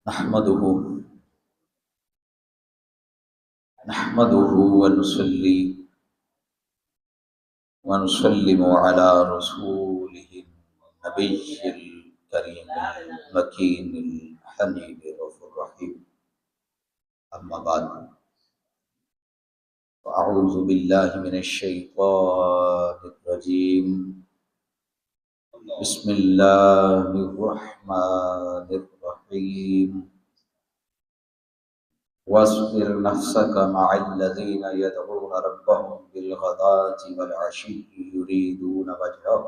نحمده نحمده ونصلي ونسلم على رسوله النبي الكريم المكين الحنين الرحيم. أما بعد، فأعوذ بالله من الشيطان الرجيم. بسم الله الرحمن الرحيم. واصبر نفسك مع الذين يدعون ربهم بالغداة والعشي يريدون وجهه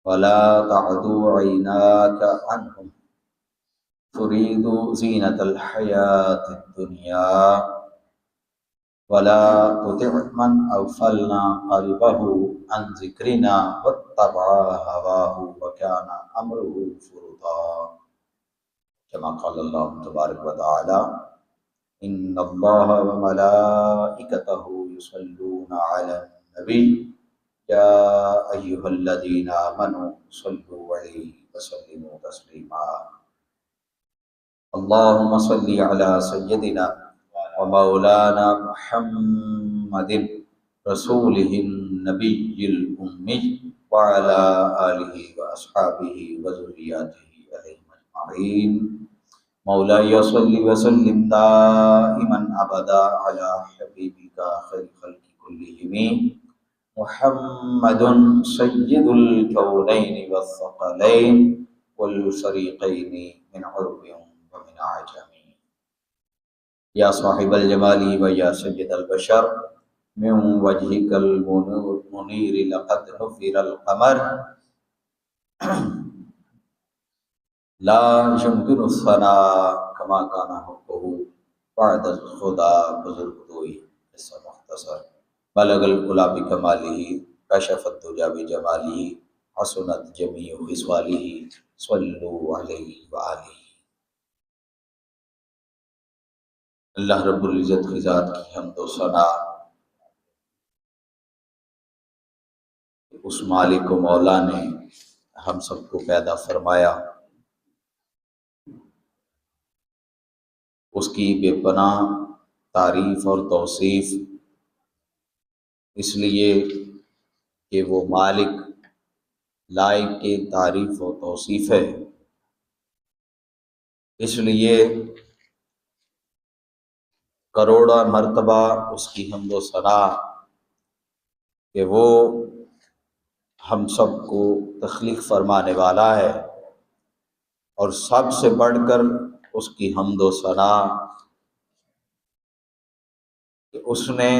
ولا تعد عيناك عنهم تريد زينة الحياة الدنيا ولا تطع من أغفلنا قلبه عن ذكرنا واتبع هواه وكان أمره فرطا. كما قال الله تبارك وتعالى: إن الله وملائكته يصلون على النبي يا أيها الذين آمنوا صلوا عليه وسلموا تسليما. اللهم صل على سيدنا ومولانا محمد رسوله النبي الأمي وعلى آله وأصحابه وذرياته أجمعين. مولاي صل وسلم دائما أبدا على حبيبك خير الخلق كلهم محمد سيد الكونين والثقلين والفريقين من عرب ومن عجم. يا صاحب الجمال ويا سيد البشر من وجهك المنير لقد نفر القمر لا يمكن الثناء كما كان حقه بعد الخدا بزرگ دوئی. اس مختصر بلغ العلا بکمالہ کشف الدجى بجمالہ حسنت جمیع خصالہ صلوا علیہ وآلہ. اللہ رب العزت کی ذات کی حمد و ثنا اس مالک و مولا نے ہم سب کو پیدا فرمایا، اس کی بے پناہ تعریف اور توصیف اس لیے کہ وہ مالک لائق کے تعریف و توصیف ہے. اس لیے کروڑا مرتبہ اس کی حمد و ثنا کہ وہ ہم سب کو تخلیق فرمانے والا ہے، اور سب سے بڑھ کر اس کی حمد و ثنا کہ اس نے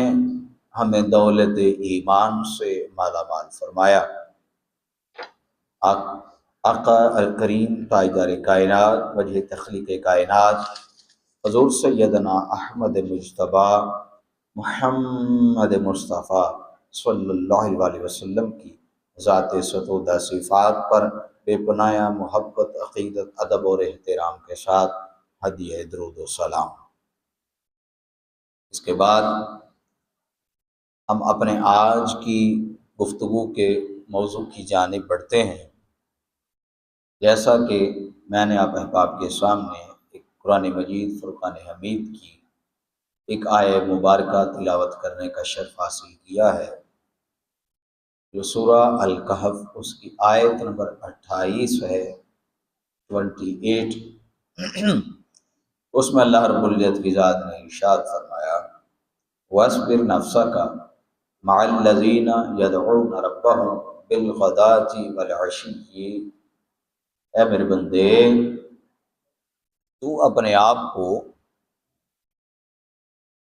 ہمیں دولت ایمان سے مالا مال فرمایا. آقا الکریم تاجدار کائنات وجہ تخلیق کائنات حضور سیدنا احمد مجتبیٰ محمد مصطفیٰ صلی اللہ علیہ وسلم کی ذات ستودہ صفات پر بے پناہ محبت، عقیدت، ادب اور احترام کے ساتھ ہدیہ درود و سلام. اس کے بعد ہم اپنے آج کی گفتگو کے موضوع کی جانب بڑھتے ہیں. جیسا کہ میں نے آپ احباب کے سامنے ایک قرآن مجید فرقان حمید کی ایک آیہ مبارکہ تلاوت کرنے کا شرف حاصل کیا ہے، جو سورہ الکہف اس کی آیت نمبر 28 ہے، 28. اس میں اللہ رب العزت کی ذات نے ارشاد فرمایا: وَاصْبِرْ نَفْسَكَ مَعَ الَّذِينَ يَدْعُونَ رَبَّهُمْ بِالْغَدَاةِ وَالْعَشِيِّ. اے میرے بندے، تو اپنے آپ کو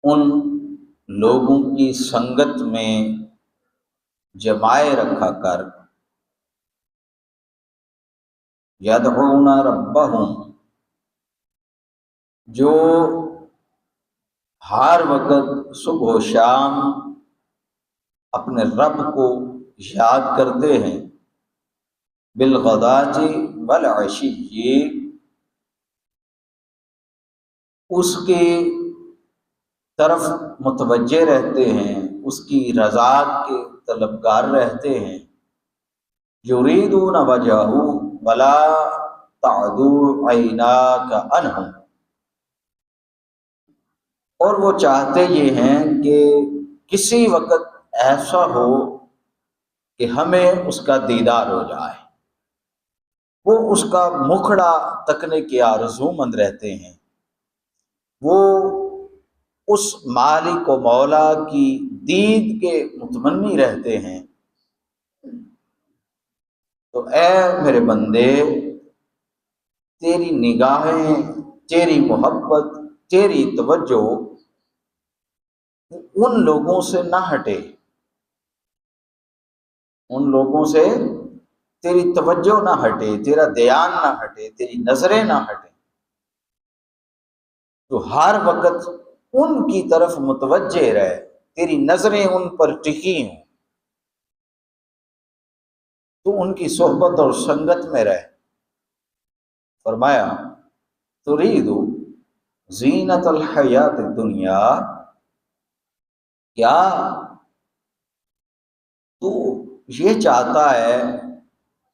ان لوگوں کی سنگت میں جمائے رکھا کر، یدعون ربہم، جو ہر وقت صبح و شام اپنے رب کو یاد کرتے ہیں، بالغداۃ والعشی، اس کی طرف متوجہ رہتے ہیں، اس کی رضا کے طلبگار رہتے ہیں. یریدون وجہہ ولا تعدو عیناک عنہم، اور وہ چاہتے یہ ہیں کہ کسی وقت ایسا ہو کہ ہمیں اس کا دیدار ہو جائے، وہ اس کا مکھڑا تکنے کے آرزو مند رہتے ہیں، وہ اس مالک و مولا کی دید کے متمنی رہتے ہیں۔ تو اے میرے بندے، تیری نگاہیں، تیری محبت، تیری توجہ ان لوگوں سے نہ ہٹے، ان لوگوں سے تیری توجہ نہ ہٹے، تیرا دھیان نہ ہٹے، تیری نظریں نہ ہٹے، تو ہر وقت ان کی طرف متوجہ رہے، تیری نظریں ان پر ٹکی ہوں، تو ان کی صحبت اور سنگت میں رہے۔ فرمایا ترید زینت الحیات الدنیا، کیا تو یہ چاہتا ہے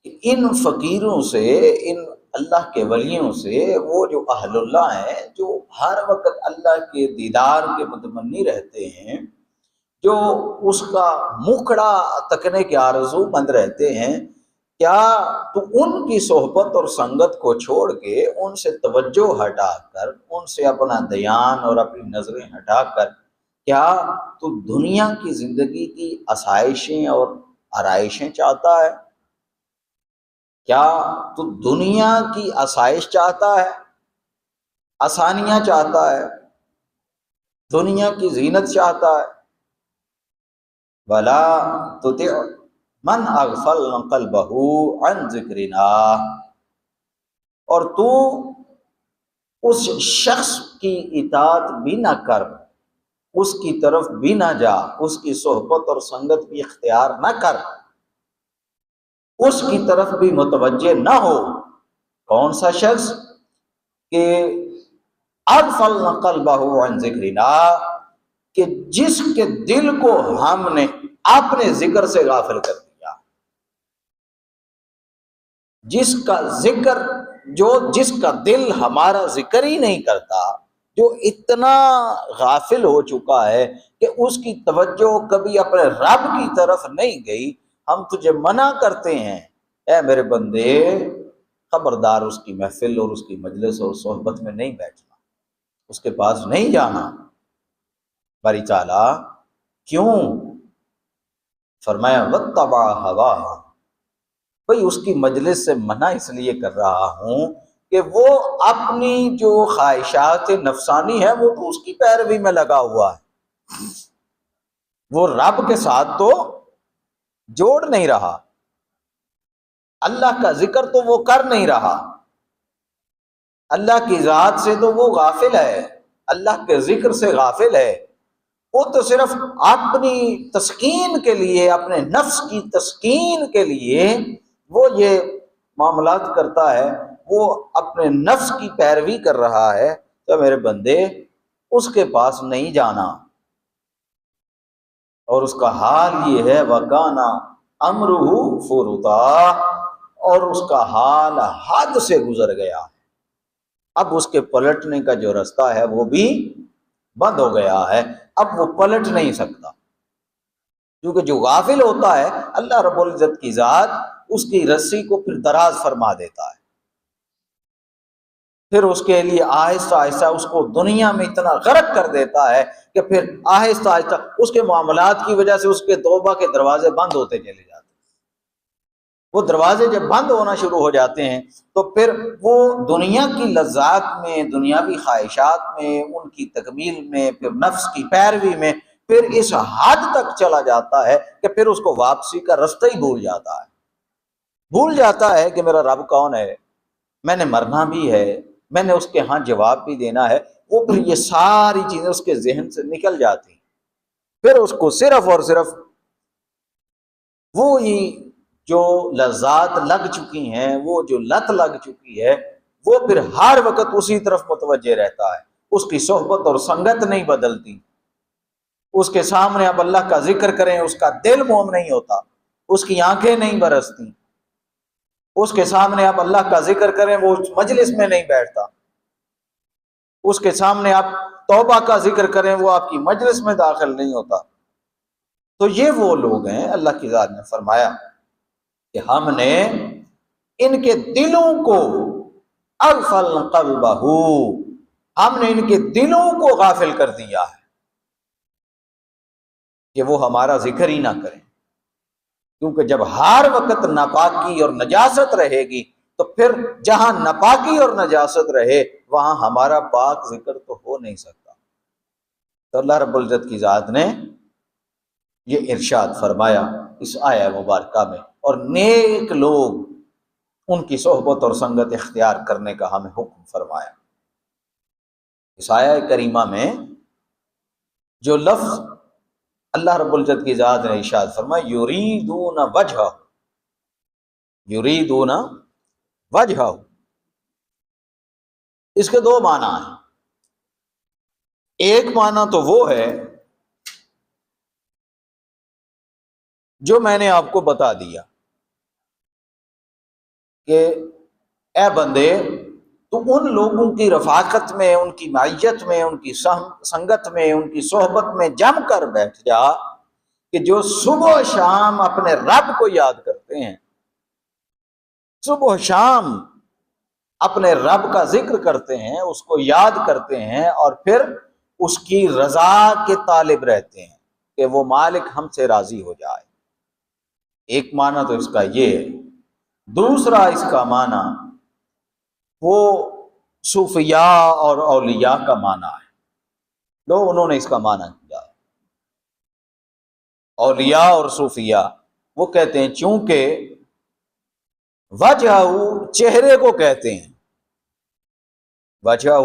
کہ ان فقیروں سے، ان اللہ کے ولیوں سے، وہ جو اہل اللہ ہیں، جو ہر وقت اللہ کے دیدار کے متمنی رہتے ہیں، جو اس کا مکھڑا تکنے کے آرزو مند رہتے ہیں، کیا تو ان کی صحبت اور سنگت کو چھوڑ کے، ان سے توجہ ہٹا کر، ان سے اپنا دھیان اور اپنی نظریں ہٹا کر، کیا تو دنیا کی زندگی کی آسائشیں اور آرائشیں چاہتا ہے؟ کیا تو دنیا کی آسائش چاہتا ہے، آسانیاں چاہتا ہے، دنیا کی زینت چاہتا ہے؟ وَلَا تُطِعْ مَنْ أَغْفَلْنَا قَلْبَهُ عَنْ ذِكْرِنَا، اور تو اس شخص کی اطاعت بھی نہ کر، اس کی طرف بھی نہ جا، اس کی صحبت اور سنگت بھی اختیار نہ کر، اس کی طرف بھی متوجہ نہ ہو۔ کون سا شخص؟ کہ اغفلنا قلبہ عن ذکرنا، کہ جس کے دل کو ہم نے اپنے ذکر سے غافل کر دیا، جس کا ذکر، جس کا دل ہمارا ذکر ہی نہیں کرتا، جو اتنا غافل ہو چکا ہے کہ اس کی توجہ کبھی اپنے رب کی طرف نہیں گئی، ہم تجھے منع کرتے ہیں اے میرے بندے، خبردار اس کی محفل اور اس کی مجلس اور صحبت میں نہیں بیٹھنا، اس کے پاس نہیں جانا۔ باری تعالیٰ کیوں؟ فرمایا واتبع ہواہ، بھئی اس کی مجلس سے منع اس لیے کر رہا ہوں کہ وہ اپنی جو خواہشات نفسانی ہے وہ تو اس کی پیروی میں لگا ہوا ہے، وہ رب کے ساتھ تو جوڑ نہیں رہا، اللہ کا ذکر تو وہ کر نہیں رہا، اللہ کی ذات سے تو وہ غافل ہے، اللہ کے ذکر سے غافل ہے، وہ تو صرف اپنی تسکین کے لیے، اپنے نفس کی تسکین کے لیے وہ یہ معاملات کرتا ہے، وہ اپنے نفس کی پیروی کر رہا ہے۔ تو میرے بندے اس کے پاس نہیں جانا، اور اس کا حال یہ ہے وَكَانَ أَمْرُهُ فُرُطًا، اور اس کا حال حد سے گزر گیا، اب اس کے پلٹنے کا جو رستہ ہے وہ بھی بند ہو گیا ہے، اب وہ پلٹ نہیں سکتا، کیونکہ جو غافل ہوتا ہے اللہ رب العزت کی ذات اس کی رسی کو پھر دراز فرما دیتا ہے، پھر اس کے لیے آہستہ آہستہ اس کو دنیا میں اتنا غرق کر دیتا ہے کہ پھر آہستہ آہستہ اس کے معاملات کی وجہ سے اس کے توبہ کے دروازے بند ہوتے چلے جاتے ہیں۔ وہ دروازے جب بند ہونا شروع ہو جاتے ہیں تو پھر وہ دنیا کی لذات میں، دنیاوی خواہشات میں، ان کی تکمیل میں، پھر نفس کی پیروی میں، پھر اس حد تک چلا جاتا ہے کہ پھر اس کو واپسی کا رستہ ہی بھول جاتا ہے، بھول جاتا ہے کہ میرا رب کون ہے، میں نے مرنا بھی ہے، میں نے اس کے ہاں جواب بھی دینا ہے، وہ پھر یہ ساری چیزیں اس کے ذہن سے نکل جاتی ہیں، پھر اس کو صرف اور صرف وہی جو لذات لگ چکی ہیں، وہ جو لت لگ چکی ہے، وہ پھر ہر وقت اسی طرف متوجہ رہتا ہے، اس کی صحبت اور سنگت نہیں بدلتی، اس کے سامنے اب اللہ کا ذکر کریں اس کا دل موم نہیں ہوتا، اس کی آنکھیں نہیں برستی، اس کے سامنے آپ اللہ کا ذکر کریں وہ مجلس میں نہیں بیٹھتا، اس کے سامنے آپ توبہ کا ذکر کریں وہ آپ کی مجلس میں داخل نہیں ہوتا۔ تو یہ وہ لوگ ہیں، اللہ کی ذات نے فرمایا کہ ہم نے ان کے دلوں کو اغفل قلبہ، ہم نے ان کے دلوں کو غافل کر دیا ہے کہ وہ ہمارا ذکر ہی نہ کریں، کیونکہ جب ہر وقت ناپاکی اور نجاست رہے گی تو پھر جہاں ناپاکی اور نجاست رہے وہاں ہمارا پاک ذکر تو ہو نہیں سکتا۔ تو اللہ رب العزت کی ذات نے یہ ارشاد فرمایا اس آیہ مبارکہ میں، اور نیک لوگ ان کی صحبت اور سنگت اختیار کرنے کا ہمیں حکم فرمایا۔ اس آیہ کریمہ میں جو لفظ اللہ رب العزت کی ذات نے ارشاد فرمایا یریدون وجہہ، یریدون وجہہ، اس کے دو معنی ہیں۔ ایک معنی تو وہ ہے جو میں نے آپ کو بتا دیا کہ اے بندے تو ان لوگوں کی رفاقت میں، ان کی معیت میں، ان کی سنگت میں، ان کی صحبت میں جم کر بیٹھ جا کہ جو صبح و شام اپنے رب کو یاد کرتے ہیں، صبح و شام اپنے رب کا ذکر کرتے ہیں، اس کو یاد کرتے ہیں، اور پھر اس کی رضا کے طالب رہتے ہیں کہ وہ مالک ہم سے راضی ہو جائے۔ ایک معنی تو اس کا یہ ہے۔ دوسرا اس کا معنی وہ صوفیاء اور اولیاء کا معنی ہے، لوگ انہوں نے اس کا معنی کیا۔ اولیاء اور صوفیاء وہ کہتے ہیں چونکہ وجہ چہرے کو کہتے ہیں، وجہ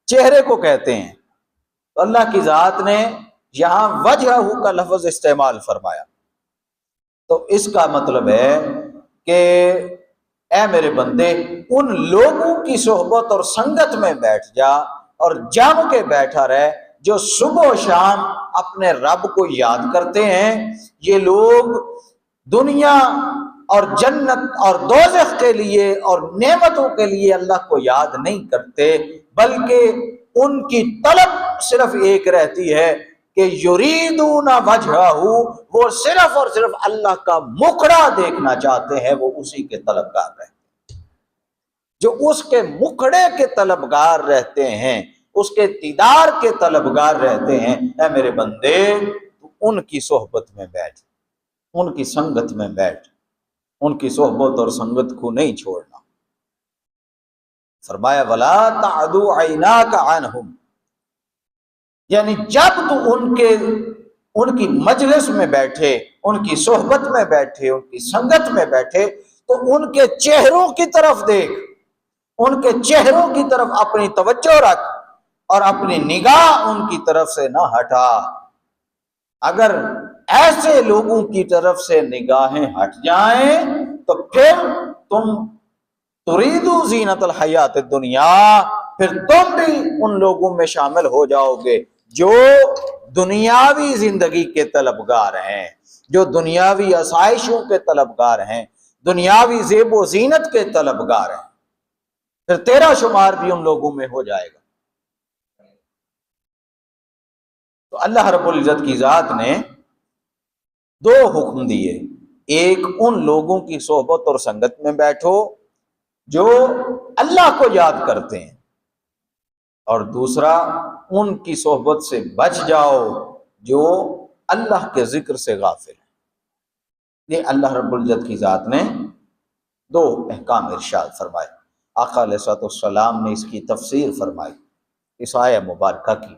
چہرے کو کہتے ہیں، تو اللہ کی ذات نے یہاں وجہ کا لفظ استعمال فرمایا، تو اس کا مطلب ہے کہ اے میرے بندے ان لوگوں کی صحبت اور سنگت میں بیٹھ جا اور جم کے بیٹھا رہ جو صبح و شام اپنے رب کو یاد کرتے ہیں۔ یہ لوگ دنیا اور جنت اور دوزخ کے لیے اور نعمتوں کے لیے اللہ کو یاد نہیں کرتے، بلکہ ان کی طلب صرف ایک رہتی ہے کہ یریدون وجہہ، وہ صرف اور صرف اللہ کا مکھڑا دیکھنا چاہتے ہیں، وہ اسی کے طلبگار رہتے ہیں۔ جو اس کے مکھڑے کے طلبگار رہتے ہیں، اس کے دیدار کے طلبگار رہتے ہیں، اے میرے بندے ان کی صحبت میں بیٹھ، ان کی سنگت میں بیٹھ، ان کی صحبت اور سنگت کو نہیں چھوڑنا۔ فرمایا ولا تعد عیناک عنہم، یعنی جب تو ان کی مجلس میں بیٹھے، ان کی صحبت میں بیٹھے، ان کی سنگت میں بیٹھے تو ان کے چہروں کی طرف دیکھ، ان کے چہروں کی طرف اپنی توجہ رکھ اور اپنی نگاہ ان کی طرف سے نہ ہٹا۔ اگر ایسے لوگوں کی طرف سے نگاہیں ہٹ جائیں تو پھر تم تریدو زینت الحیات الدنیا، پھر تم بھی ان لوگوں میں شامل ہو جاؤ گے جو دنیاوی زندگی کے طلبگار ہیں، جو دنیاوی آسائشوں کے طلبگار ہیں، دنیاوی زیب و زینت کے طلبگار ہیں، پھر تیرا شمار بھی ان لوگوں میں ہو جائے گا۔ تو اللہ رب العزت کی ذات نے دو حکم دیے، ایک ان لوگوں کی صحبت اور سنگت میں بیٹھو جو اللہ کو یاد کرتے ہیں، اور دوسرا ان کی صحبت سے بچ جاؤ جو اللہ کے ذکر سے غافل ہیں۔ یہ اللہ رب العزت کی ذات نے دو احکام ارشاد فرمائے۔ آقا علیہ الصلوۃ والسلام نے اس کی تفسیر فرمائی اس آیہ مبارکہ کی۔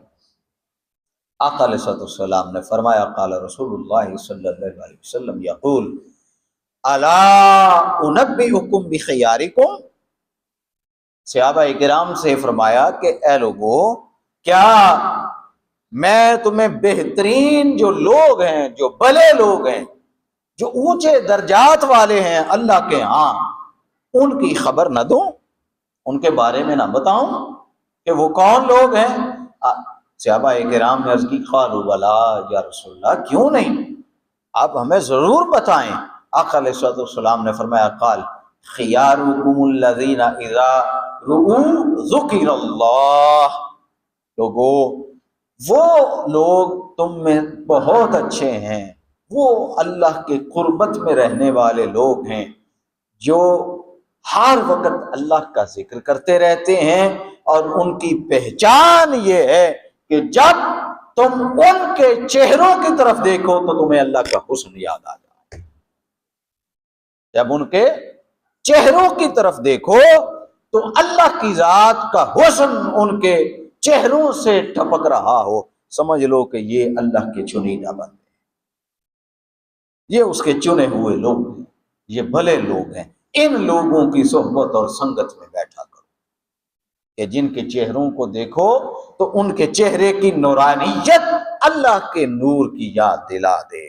آقا علیہ الصلوۃ والسلام نے فرمایا قال رسول اللہ صلی اللہ علیہ وسلم یقول الا انبئکم بخیارکم، صحابہ کرام سے فرمایا کہ اے لوگو کیا میں تمہیں بہترین جو لوگ ہیں، جو بھلے لوگ ہیں، جو اونچے درجات والے ہیں اللہ کے ہاں، ان کی خبر نہ دوں، ان کے بارے میں نہ بتاؤں کہ وہ کون لوگ ہیں؟ صحابہ کرام نے عرض کی قالوا بلا یا رسول اللہ، کیوں نہیں، آپ ہمیں ضرور بتائیں۔ آقا علیہ الصلوۃ والسلام نے فرمایا قال خیارکم الذین اذا رؤوا ذکر اللہ، لوگو وہ لوگ تم میں بہت اچھے ہیں، وہ اللہ کے قربت میں رہنے والے لوگ ہیں جو ہر وقت اللہ کا ذکر کرتے رہتے ہیں، اور ان کی پہچان یہ ہے کہ جب تم ان کے چہروں کی طرف دیکھو تو تمہیں اللہ کا حسن یاد آ جائے۔ جب ان کے چہروں کی طرف دیکھو تو اللہ کی ذات کا حسن ان کے چہروں سے ٹپک رہا ہو، سمجھ لو کہ یہ اللہ کے چنیدہ بندے ہیں، یہ اس کے چنے ہوئے لوگ ہیں، یہ بھلے لوگ ہیں۔ ان لوگوں کی صحبت اور سنگت میں بیٹھا کرو کہ جن کے چہروں کو دیکھو تو ان کے چہرے کی نورانیت اللہ کے نور کی یاد دلا دے۔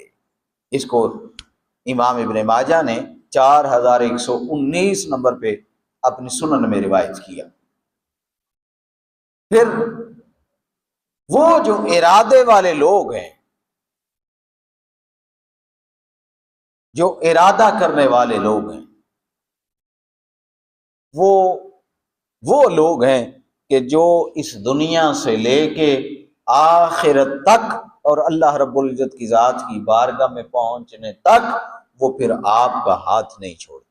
اس کو امام ابن ماجہ نے 4119 نمبر پہ اپنی سنن میں روایت کیا۔ پھر وہ جو ارادے والے لوگ ہیں، جو ارادہ کرنے والے لوگ ہیں، وہ لوگ ہیں کہ جو اس دنیا سے لے کے آخرت تک اور اللہ رب العزت کی ذات کی بارگاہ میں پہنچنے تک وہ پھر آپ کا ہاتھ نہیں چھوڑتے،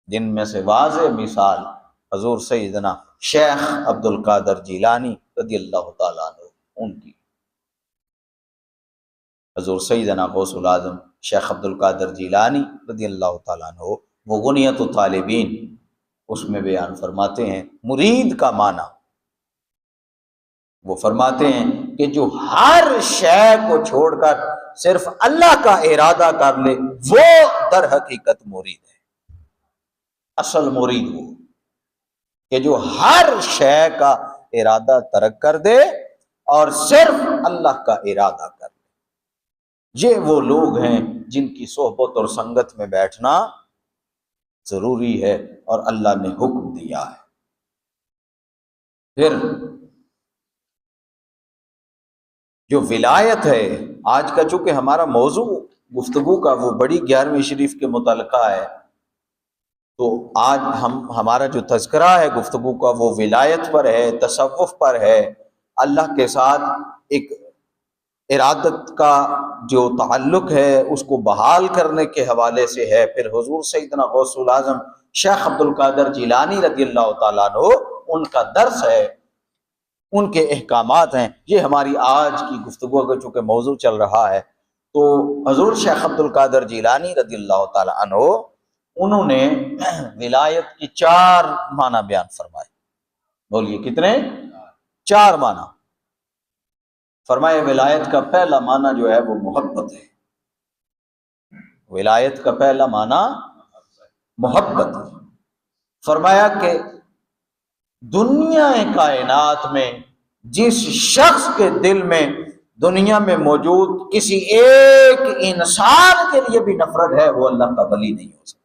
جن میں سے واضح مثال حضور سیدنا شیخ عبد القادر جیلانی رضی اللہ تعالیٰ عنہ ان کی۔ حضور سیدنا غوث العظم شیخ عبد القادر جیلانی رضی اللہ تعالیٰ عنہ وہ غنیت الطالبین اس میں بیان فرماتے ہیں مرید کا معنی، وہ فرماتے ہیں کہ جو ہر شے کو چھوڑ کر صرف اللہ کا ارادہ کر لے وہ در حقیقت مرید ہے۔ اصل مرید وہ کہ جو ہر شے کا ارادہ ترک کر دے اور صرف اللہ کا ارادہ کر لے، یہ وہ لوگ ہیں جن کی صحبت اور سنگت میں بیٹھنا ضروری ہے اور اللہ نے حکم دیا ہے۔ پھر جو ولایت ہے، آج کا چونکہ ہمارا موضوع گفتگو کا وہ بڑی 11ویں شریف کے متعلقہ ہے، تو آج ہمارا جو تذکرہ ہے گفتگو کا وہ ولایت پر ہے، تصوف پر ہے، اللہ کے ساتھ ایک ارادت کا جو تعلق ہے اس کو بحال کرنے کے حوالے سے ہے۔ پھر حضور سیدنا غوث العظم شیخ عبد القادر جیلانی رضی اللہ تعالیٰ عنہ ان کا درس ہے، ان کے احکامات ہیں۔ یہ ہماری آج کی گفتگو کا چونکہ موضوع چل رہا ہے، تو حضور شیخ عبد القادر جیلانی رضی اللہ تعالیٰ عنہ انہوں نے ولایت کی 4 معنی بیان فرمائے۔ بولیے کتنے؟ 4 معنی فرمائے۔ ولایت کا پہلا معنی جو ہے وہ محبت ہے، ولایت کا پہلا معنی محبت ہے۔ فرمایا کہ دنیا کائنات میں جس شخص کے دل میں دنیا میں موجود کسی ایک انسان کے لیے بھی نفرت ہے وہ اللہ کا ولی نہیں ہو سکتا۔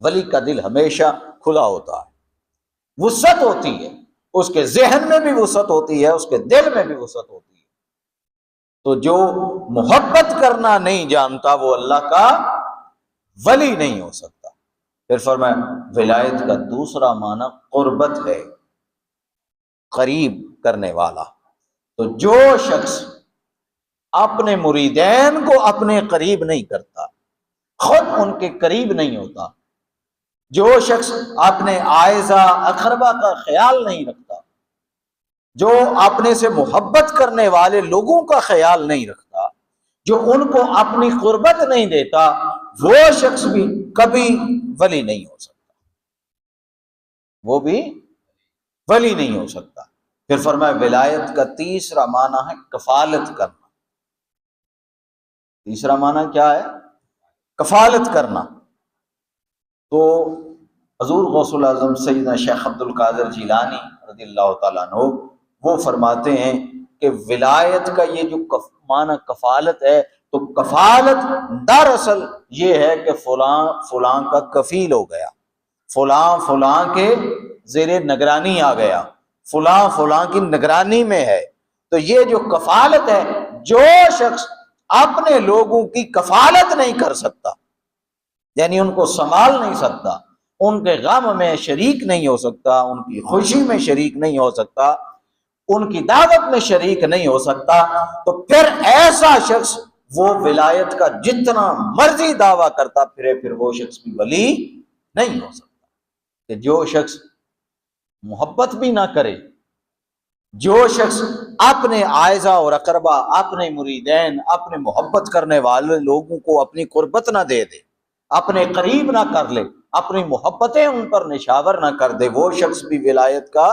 ولی کا دل ہمیشہ کھلا ہوتا ہے، وسعت ہوتی ہے، اس کے ذہن میں بھی وسعت ہوتی ہے، اس کے دل میں بھی وسعت ہوتی ہے۔ تو جو محبت کرنا نہیں جانتا وہ اللہ کا ولی نہیں ہو سکتا۔ پھر فرمایا ولایت کا دوسرا معنی قربت ہے، قریب کرنے والا۔ تو جو شخص اپنے مریدین کو اپنے قریب نہیں کرتا، خود ان کے قریب نہیں ہوتا، جو شخص اپنے اعزا اقربا کا خیال نہیں رکھتا، جو اپنے سے محبت کرنے والے لوگوں کا خیال نہیں رکھتا، جو ان کو اپنی قربت نہیں دیتا، وہ شخص بھی کبھی ولی نہیں ہو سکتا، وہ بھی ولی نہیں ہو سکتا۔ پھر فرمایا ولایت کا تیسرا معنی ہے کفالت کرنا۔ تیسرا معنی کیا ہے؟ کفالت کرنا۔ تو حضور غوث العظم سیدنا شیخ عبد القادر جیلانی رضی اللہ تعالیٰ عنہ وہ فرماتے ہیں کہ ولایت کا یہ جو معنی کفالت ہے، تو کفالت دراصل یہ ہے کہ فلاں فلاں کا کفیل ہو گیا، فلاں فلاں کے زیر نگرانی آ گیا، فلاں فلاں کی نگرانی میں ہے۔ تو یہ جو کفالت ہے، جو شخص اپنے لوگوں کی کفالت نہیں کر سکتا، یعنی ان کو سنبھال نہیں سکتا، ان کے غم میں شریک نہیں ہو سکتا، ان کی خوشی میں شریک نہیں ہو سکتا، ان کی دعوت میں شریک نہیں ہو سکتا، تو پھر ایسا شخص وہ ولایت کا جتنا مرضی دعویٰ کرتا پھرے، پھر وہ شخص بھی ولی نہیں ہو سکتا۔ کہ جو شخص محبت بھی نہ کرے، جو شخص اپنے اعزا اور اقربا، اپنے مریدین، اپنے محبت کرنے والے لوگوں کو اپنی قربت نہ دے دے، اپنے قریب نہ کر لے، اپنی محبتیں ان پر نشاور نہ کر دے، وہ شخص بھی ولایت کا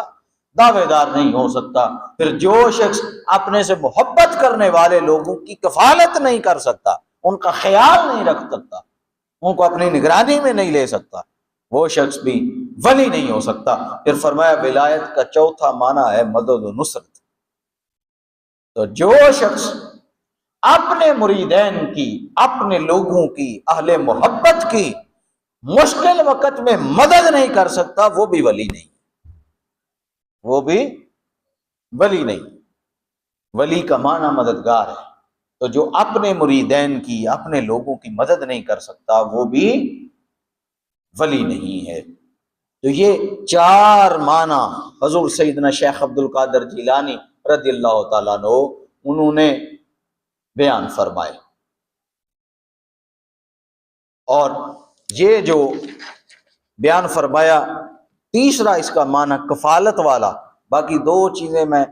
دعوے دار نہیں ہو سکتا۔ پھر جو شخص اپنے سے محبت کرنے والے لوگوں کی کفالت نہیں کر سکتا، ان کا خیال نہیں رکھ سکتا، ان کو اپنی نگرانی میں نہیں لے سکتا، وہ شخص بھی ولی نہیں ہو سکتا۔ پھر فرمایا ولایت کا چوتھا معنی ہے مدد و نصرت۔ تو جو شخص اپنے مریدین کی، اپنے لوگوں کی، اہل محبت کی مشکل وقت میں مدد نہیں کر سکتا، وہ بھی ولی نہیں، وہ بھی ولی نہیں۔ ولی کا معنی مددگار ہے۔ تو جو اپنے مریدین کی، اپنے لوگوں کی مدد نہیں کر سکتا، وہ بھی ولی نہیں ہے۔ تو یہ چار معنی حضور سیدنا شیخ عبد القادر جیلانی رضی اللہ تعالیٰ عنہ انہوں نے بیان فرمائے۔ اور یہ جو بیان فرمایا، تیسرا اس کا معنی کفالت والا، باقی دو چیزیں میں،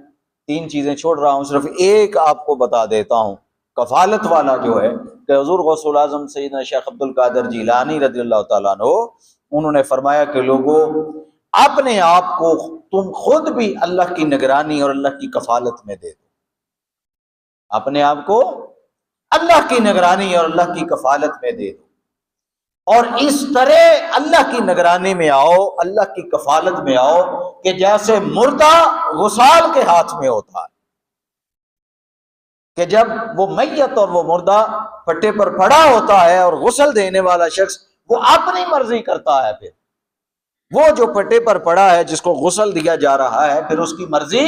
تین چیزیں چھوڑ رہا ہوں، صرف ایک آپ کو بتا دیتا ہوں۔ کفالت والا جو ہے کہ حضور غوث الاعظم سیدنا شیخ عبد القادر جیلانی رضی اللہ تعالیٰ عنہ انہوں نے فرمایا کہ لوگوں، اپنے آپ کو تم خود بھی اللہ کی نگرانی اور اللہ کی کفالت میں دے دو، اپنے آپ کو اللہ کی نگرانی اور اللہ کی کفالت میں دے دو، اور اس طرح اللہ کی نگرانی میں آؤ، اللہ کی کفالت میں آؤ کہ جیسے مردہ غسال کے ہاتھ میں ہوتا ہے، کہ جب وہ میت اور وہ مردہ پٹے پر پڑا ہوتا ہے اور غسل دینے والا شخص وہ اپنی مرضی کرتا ہے، پھر وہ جو پٹے پر پڑا ہے جس کو غسل دیا جا رہا ہے پھر اس کی مرضی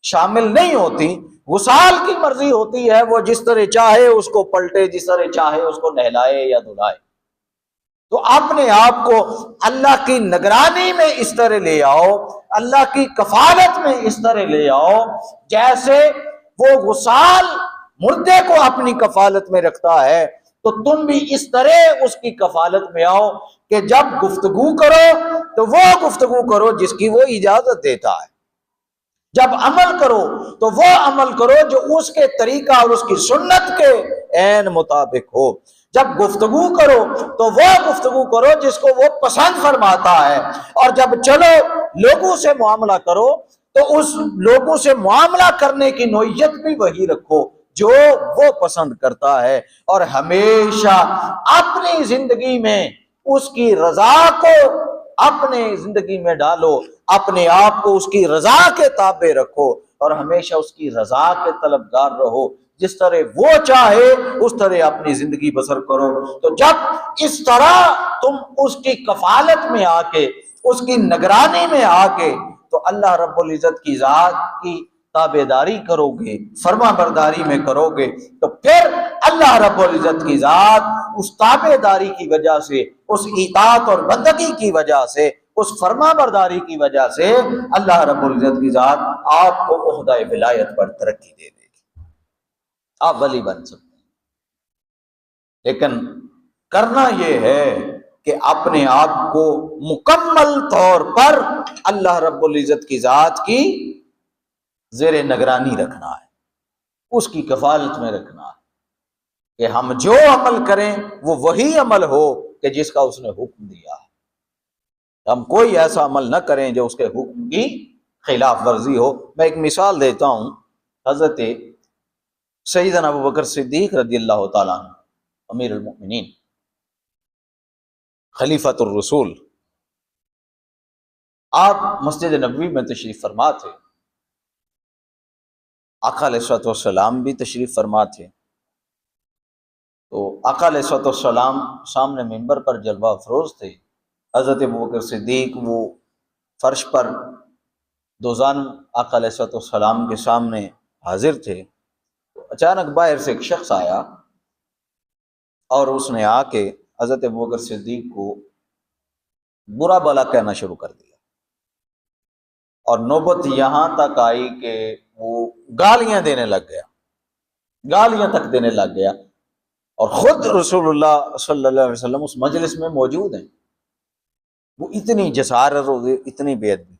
شامل نہیں ہوتی، غسال کی مرضی ہوتی ہے، وہ جس طرح چاہے اس کو پلٹے، جس طرح چاہے اس کو نہلائے یا دھلائے۔ تو اپنے آپ کو اللہ کی نگرانی میں اس طرح لے آؤ، اللہ کی کفالت میں اس طرح لے آؤ جیسے وہ غسال مردے کو اپنی کفالت میں رکھتا ہے، تو تم بھی اس طرح اس کی کفالت میں آؤ کہ جب گفتگو کرو تو وہ گفتگو کرو جس کی وہ اجازت دیتا ہے، جب عمل کرو تو وہ عمل کرو جو اس کے طریقہ اور اس کی سنت کے عین مطابق ہو، جب گفتگو کرو تو وہ گفتگو کرو جس کو وہ پسند فرماتا ہے، اور جب چلو لوگوں سے معاملہ کرو تو اس لوگوں سے معاملہ کرنے کی نوعیت بھی وہی رکھو جو وہ پسند کرتا ہے، اور ہمیشہ اپنی زندگی میں اس کی رضا کو اپنے زندگی میں ڈالو، اپنے آپ کو اس کی رضا کے تابع رکھو، اور ہمیشہ اس کی رضا کے طلبگار رہو، جس طرح وہ چاہے اس طرح اپنی زندگی بسر کرو۔ تو جب اس طرح تم اس کی کفالت میں آ کے، اس کی نگرانی میں آ کے، تو اللہ رب العزت کی ذات کی تابع داری کرو گے، فرما برداری میں کرو گے، تو پھر اللہ رب العزت کی ذات اس تابع داری کی وجہ سے، اس اطاعت اور بندگی کی وجہ سے، اس فرما برداری کی وجہ سے اللہ رب العزت کی ذات آپ کو عہدہ ولایت پر ترقی دے دے گی، آپ ولی بن سکتے ہیں۔ لیکن کرنا یہ ہے کہ اپنے آپ کو مکمل طور پر اللہ رب العزت کی ذات کی زیر نگرانی رکھنا ہے، اس کی کفالت میں رکھنا ہے کہ ہم جو عمل کریں وہ وہی عمل ہو کہ جس کا اس نے حکم دیا ہے، ہم کوئی ایسا عمل نہ کریں جو اس کے حکم کی خلاف ورزی ہو۔ میں ایک مثال دیتا ہوں، حضرت سیدنا ابوبکر صدیق رضی اللہ تعالیٰ عنہ امیر المؤمنین، خلیفۃ الرسول، آپ مسجد نبوی میں تشریف فرما تھے، آقا علیہ الصلوۃ والسلام بھی تشریف فرما تھے، تو آقا علیہ الصلوۃ والسلام سامنے منبر پر جلوہ افروز تھے، حضرت ابوبکر صدیق وہ فرش پر دوزان آقا علیہ الصلوۃ والسلام کے سامنے حاضر تھے۔ اچانک باہر سے ایک شخص آیا اور اس نے آ کے حضرت ابوبکر صدیق کو برا بلا کہنا شروع کر دیا، اور نوبت یہاں تک آئی کہ وہ گالیاں دینے لگ گیا، گالیاں تک دینے لگ گیا، اور خود رسول اللہ صلی اللہ علیہ وسلم اس مجلس میں موجود ہیں۔ وہ اتنی جسارت اور اتنی بے ادبی،